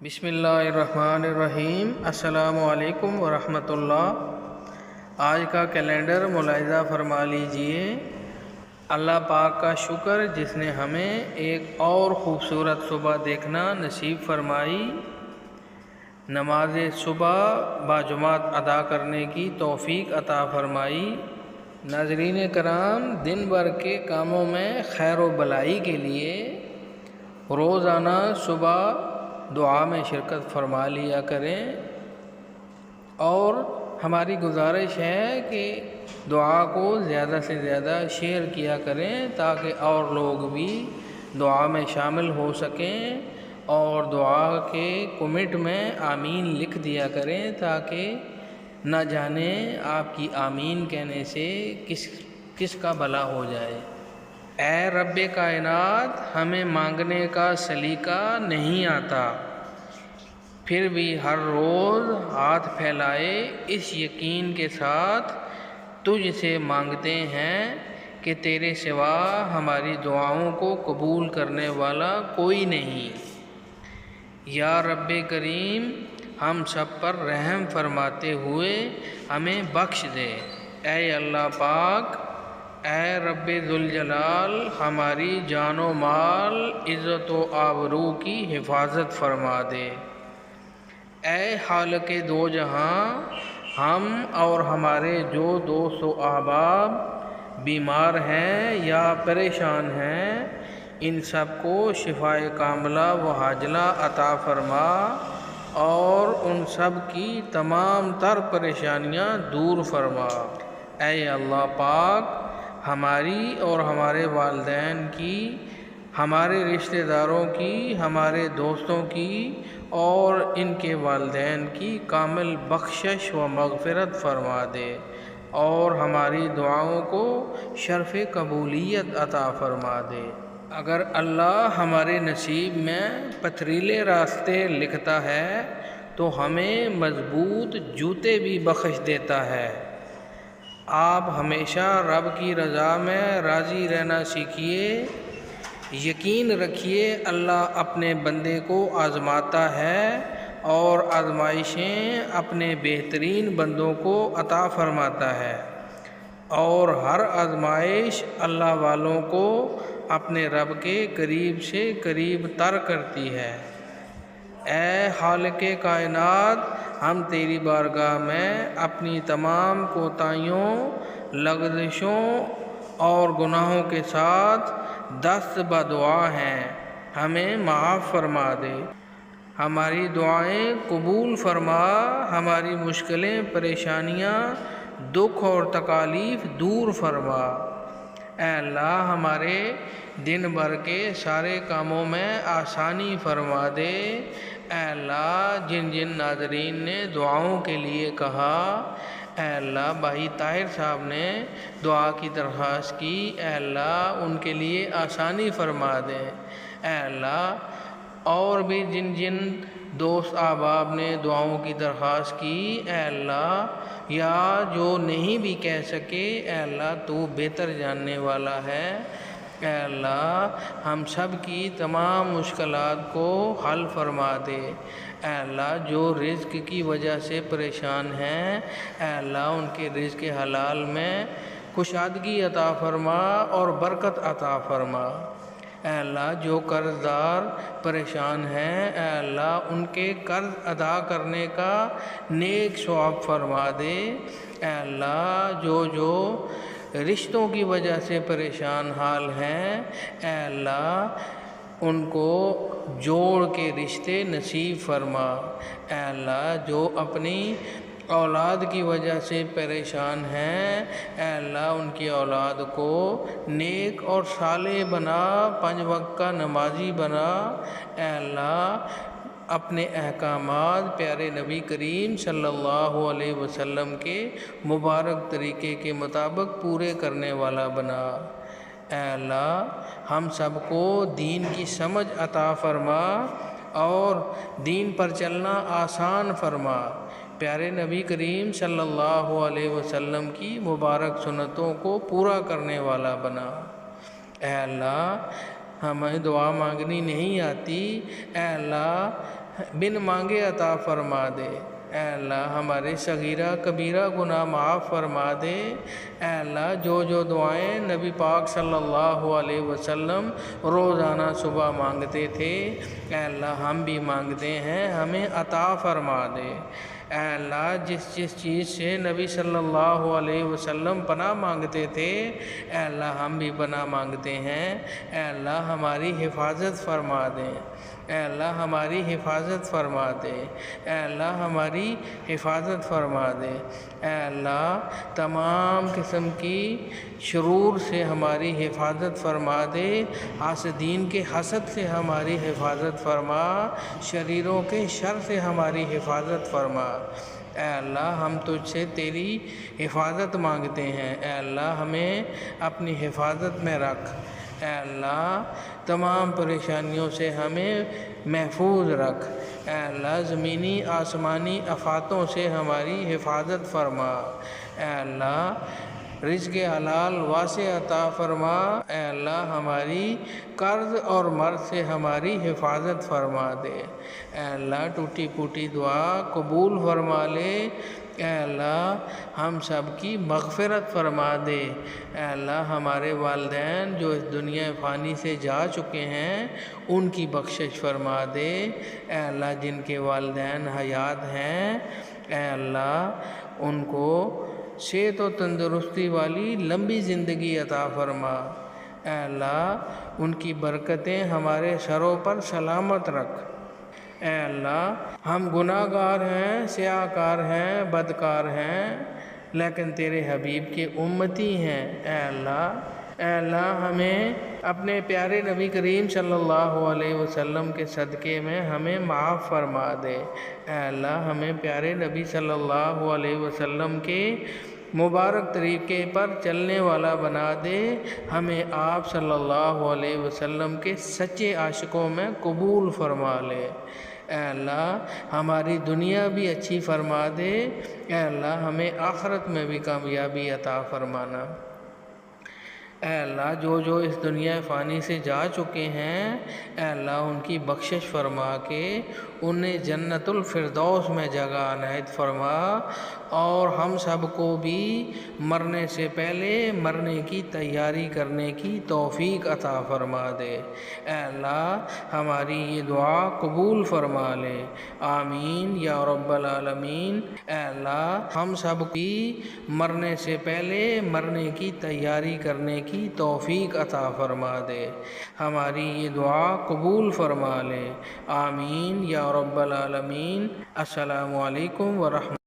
بسم اللہ الرحمن الرحیم۔ السلام علیکم ورحمۃ اللہ۔ آج کا کیلنڈر ملاحظہ فرما لیجئے۔ اللہ پاک کا شکر جس نے ہمیں ایک اور خوبصورت صبح دیکھنا نصیب فرمائی، نماز صبح باجماعت ادا کرنے کی توفیق عطا فرمائی۔ ناظرین کرام، دن بھر کے کاموں میں خیر و بھلائی کے لیے روزانہ صبح دعا میں شرکت فرما لیا کریں، اور ہماری گزارش ہے کہ دعا کو زیادہ سے زیادہ شیئر کیا کریں تاکہ اور لوگ بھی دعا میں شامل ہو سکیں، اور دعا کے کمنٹ میں آمین لکھ دیا کریں تاکہ نہ جانے آپ کی آمین کہنے سے کس کا بھلا ہو جائے۔ اے رب کائنات، ہمیں مانگنے کا سلیقہ نہیں آتا، پھر بھی ہر روز ہاتھ پھیلائے اس یقین کے ساتھ تجھ سے مانگتے ہیں کہ تیرے سوا ہماری دعاؤں کو قبول کرنے والا کوئی نہیں۔ یا رب کریم، ہم سب پر رحم فرماتے ہوئے ہمیں بخش دے۔ اے اللہ پاک، اے رب ذوالجلال، ہماری جان و مال، عزت و آبرو کی حفاظت فرما دے۔ اے خالق دو جہاں، ہم اور ہمارے جو دوست و احباب بیمار ہیں یا پریشان ہیں، ان سب کو شفائے کاملہ و عاجلہ عطا فرما، اور ان سب کی تمام تر پریشانیاں دور فرما۔ اے اللہ پاک، ہماری اور ہمارے والدین کی، ہمارے رشتہ داروں کی، ہمارے دوستوں کی اور ان کے والدین کی کامل بخشش و مغفرت فرما دے، اور ہماری دعاؤں کو شرف قبولیت عطا فرما دے۔ اگر اللہ ہمارے نصیب میں پتھریلے راستے لکھتا ہے تو ہمیں مضبوط جوتے بھی بخش دیتا ہے۔ آپ ہمیشہ رب کی رضا میں راضی رہنا سیکھیے۔ یقین رکھیے اللہ اپنے بندے کو آزماتا ہے، اور آزمائشیں اپنے بہترین بندوں کو عطا فرماتا ہے، اور ہر آزمائش اللہ والوں کو اپنے رب کے قریب سے قریب تر کرتی ہے۔ اے خالق کائنات، ہم تیری بارگاہ میں اپنی تمام کوتاہیوں، لغزشوں اور گناہوں کے ساتھ دست بدعا ہیں، ہمیں معاف فرما دے، ہماری دعائیں قبول فرما، ہماری مشکلیں، پریشانیاں، دکھ اور تکالیف دور فرما۔ اے اللہ، ہمارے دن بھر کے سارے کاموں میں آسانی فرما دے۔ اے اللہ، جن جن ناظرین نے دعاؤں کے لیے کہا، اے اللہ بھائی طاہر صاحب نے دعا کی درخواست کی، اے اللہ ان کے لیے آسانی فرما دے۔ اے اللہ، اور بھی جن جن دوست احباب نے دعاؤں کی درخواست کی، اے اللہ، یا جو نہیں بھی کہہ سکے، اے اللہ تو بہتر جاننے والا ہے۔ اے اللہ، ہم سب کی تمام مشکلات کو حل فرما دے۔ اے اللہ، جو رزق کی وجہ سے پریشان ہیں، اے اللہ ان کے رزق حلال میں کشادگی عطا فرما اور برکت عطا فرما۔ اے اللہ، جو قرض دار پریشان ہیں، اے اللہ ان کے قرض ادا کرنے کا نیک ثواب فرما دے۔ اے اللہ، جو رشتوں کی وجہ سے پریشان حال ہیں، اے اللہ ان کو جوڑ کے رشتے نصیب فرما۔ اے اللہ، جو اپنی اولاد کی وجہ سے پریشان ہیں، اے اللہ ان کی اولاد کو نیک اور صالح بنا، 5 وقت کا نمازی بنا۔ اے اللہ، اپنے احکامات پیارے نبی کریم صلی اللہ علیہ وسلم کے مبارک طریقے کے مطابق پورے کرنے والا بنا۔ اے اللہ، ہم سب کو دین کی سمجھ عطا فرما اور دین پر چلنا آسان فرما۔ پیارے نبی کریم صلی اللہ علیہ وسلم کی مبارک سنتوں کو پورا کرنے والا بنا۔ اے اللہ، ہمیں دعا مانگنی نہیں آتی، اے اللہ بن مانگے عطا فرما دے۔ اے اللہ ہمارے صغیرہ کبیرہ گناہ معاف فرما دے۔ اے اللہ جو دعائیں نبی پاک صلی اللہ علیہ وسلم روزانہ صبح مانگتے تھے، اے اللہ ہم بھی مانگتے ہیں، ہمیں عطا فرما دے۔ اے اللہ جس چیز سے نبی صلی اللہ علیہ وسلم پناہ مانگتے تھے، اے اللہ ہم بھی پناہ مانگتے ہیں۔ اے اللہ ہماری حفاظت فرما دے۔ اے اللہ ہماری حفاظت فرما دے۔ اے اللہ ہماری حفاظت فرما دے۔ اے اللہ تمام قسم کی شرور سے ہماری حفاظت فرما دے۔ حاسدین کے حسد سے ہماری حفاظت فرما، شریروں کے شر سے ہماری حفاظت فرما۔ اے اللہ ہم تجھ سے تیری حفاظت مانگتے ہیں۔ اے اللہ ہمیں اپنی حفاظت میں رکھ۔ اے اللہ تمام پریشانیوں سے ہمیں محفوظ رکھ۔ اے اللہ زمینی آسمانی آفاتوں سے ہماری حفاظت فرما۔ اے اللہ رزق حلال واسع عطا فرما۔ اے اللہ ہماری قرض اور مرض سے ہماری حفاظت فرما دے۔ اے اللہ ٹوٹی پھوٹی دعا قبول فرما لے۔ اے اللہ ہم سب کی مغفرت فرما دے۔ اے اللہ ہمارے والدین جو اس دنیا فانی سے جا چکے ہیں ان کی بخشش فرما دے۔ اے اللہ جن کے والدین حیات ہیں، اے اللہ ان کو صحت و تندرستی والی لمبی زندگی عطا فرما۔ اے اللہ ان کی برکتیں ہمارے سروں پر سلامت رکھ۔ اے اللہ ہم گناہ گار ہیں، سیاہ کار ہیں، بدکار ہیں، لیکن تیرے حبیب کے امتی ہیں۔ اے اللہ ہمیں اپنے پیارے نبی کریم صلی اللہ علیہ وسلم کے صدقے میں ہمیں معاف فرما دے۔ اے اللہ ہمیں پیارے نبی صلی اللہ علیہ وسلم کے مبارک طریقے پر چلنے والا بنا دے۔ ہمیں آپ صلی اللہ علیہ وسلم کے سچے عاشقوں میں قبول فرما لے۔ اے اللہ ہماری دنیا بھی اچھی فرما دے۔ اے اللہ ہمیں آخرت میں بھی کامیابی عطا فرمانا۔ اے اللہ جو اس دنیا فانی سے جا چکے ہیں، اے اللہ ان کی بخشش فرما کے انہیں جنت الفردوس میں جگہ عنایت فرما، اور ہم سب کو بھی مرنے سے پہلے مرنے کی تیاری کرنے کی توفیق عطا فرما دے۔ اے اللہ ہماری یہ دعا قبول فرما لے۔ آمین یا رب العالمین۔ اے اللہ ہم سب کی مرنے سے پہلے مرنے کی تیاری کرنے کی توفیق عطا فرما دے۔ ہماری یہ دعا قبول فرما لے۔ آمین یا رب العالمین۔ السلام علیکم ورحمۃ